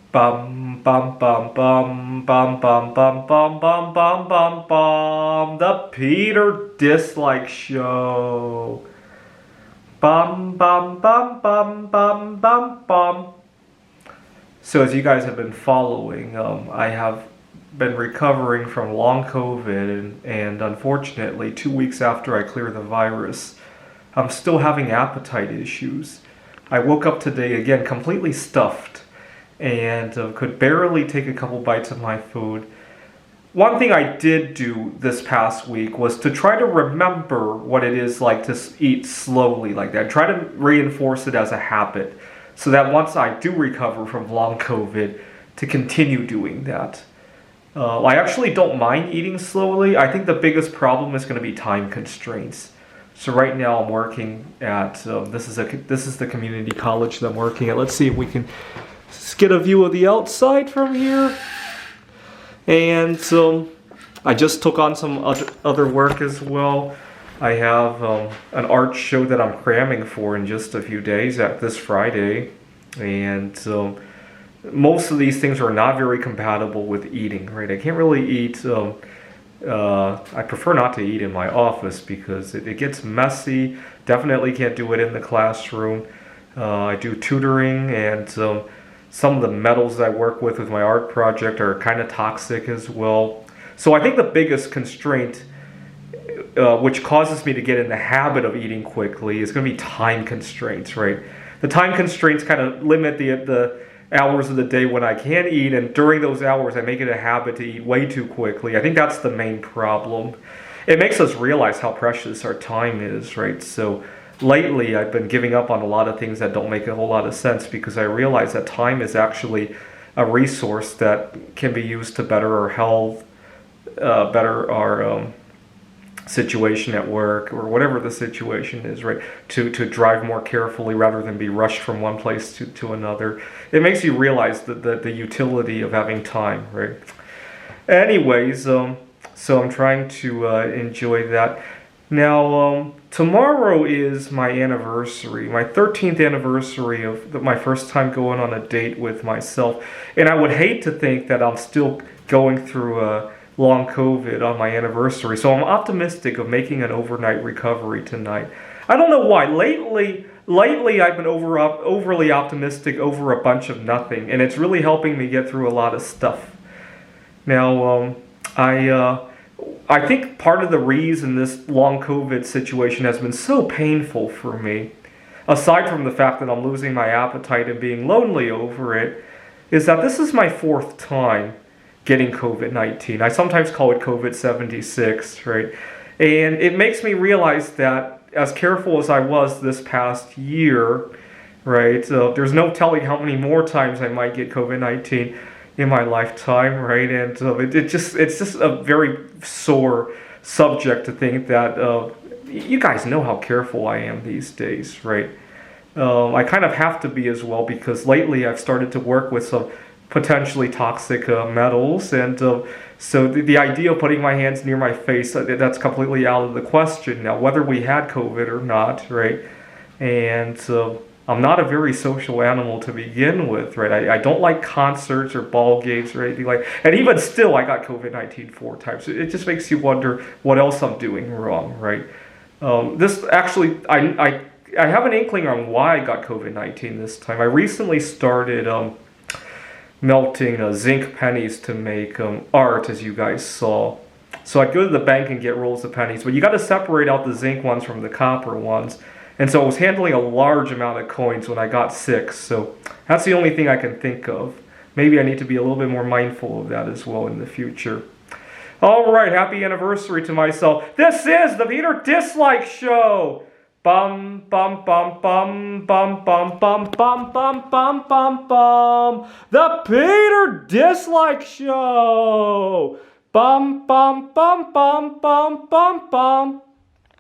Bum bum bum bum bum bum bum bum bum bum bum bum. The Peter Dislike Show. Bum bum bum bum bum bum bum. So as you guys have been following, I have been recovering from long COVID, and unfortunately, 2 weeks after I clear the virus, I'm still having appetite issues. I woke up today again completely stuffed and could barely take a couple bites of my food. One thing I did do this past week was to try to remember what it is like to eat slowly like that. Try to reinforce it as a habit so that once I do recover from long COVID, to continue doing that. I actually don't mind eating slowly. I think the biggest problem is going to be time constraints. So right now I'm working at this is the community college that I'm working at. Let's see if we can get a view of the outside from here. And I just took on some other work as well. I have an art show that I'm cramming for in just a few days at this Friday. And most of these things are not very compatible with eating, right? I can't really eat. I prefer not to eat in my office because it gets messy. Definitely can't do it in the classroom. I do tutoring, and some of the metals I work with my art project are kind of toxic as well. So I think the biggest constraint, which causes me to get in the habit of eating quickly, is going to be time constraints, right? The time constraints kind of limit the hours of the day when I can eat, and during those hours I make it a habit to eat way too quickly. I think that's the main problem. It makes us realize how precious our time is, right? So lately I've been giving up on a lot of things that don't make a whole lot of sense because I realize that time is actually a resource that can be used to better our health, better our situation at work, or whatever the situation is, right? To drive more carefully rather than be rushed from one place to another. It makes you realize the utility of having time, right? Anyways, so I'm trying to enjoy that. Now, tomorrow is my anniversary, my 13th anniversary of my first time going on a date with myself. And I would hate to think that I'm still going through long COVID on my anniversary. So I'm optimistic of making an overnight recovery tonight. I don't know why. Lately I've been overly optimistic over a bunch of nothing. And it's really helping me get through a lot of stuff. Now, I think part of the reason this long COVID situation has been so painful for me, aside from the fact that I'm losing my appetite and being lonely over it, is that this is my fourth time getting COVID-19. I sometimes call it COVID-76, right? And it makes me realize that as careful as I was this past year, right, there's no telling how many more times I might get COVID-19 in my lifetime, right? And it's just a very sore subject to think that you guys know how careful I am these days, right? I kind of have to be as well because lately I've started to work with some potentially toxic metals, and so the idea of putting my hands near my face, that's completely out of the question now, whether we had COVID or not, right? And I'm not a very social animal to begin with, right? I don't like concerts or ball games or anything like, and even still I got COVID-19 4 times. It just makes you wonder what else I'm doing wrong, right? This actually, I have an inkling on why I got COVID-19 this time. I recently started melting zinc pennies to make art, as you guys saw. So I'd go to the bank and get rolls of pennies, but you got to separate out the zinc ones from the copper ones. And so I was handling a large amount of coins when I got sick. So that's the only thing I can think of. Maybe I need to be a little bit more mindful of that as well in the future. All right, happy anniversary to myself. This is the Peter Dislike Show. Bum bum bum bum bum bum bum bum bum bum bum bum. The Peter Dislike Show. Bum bum bum bum bum bum bum.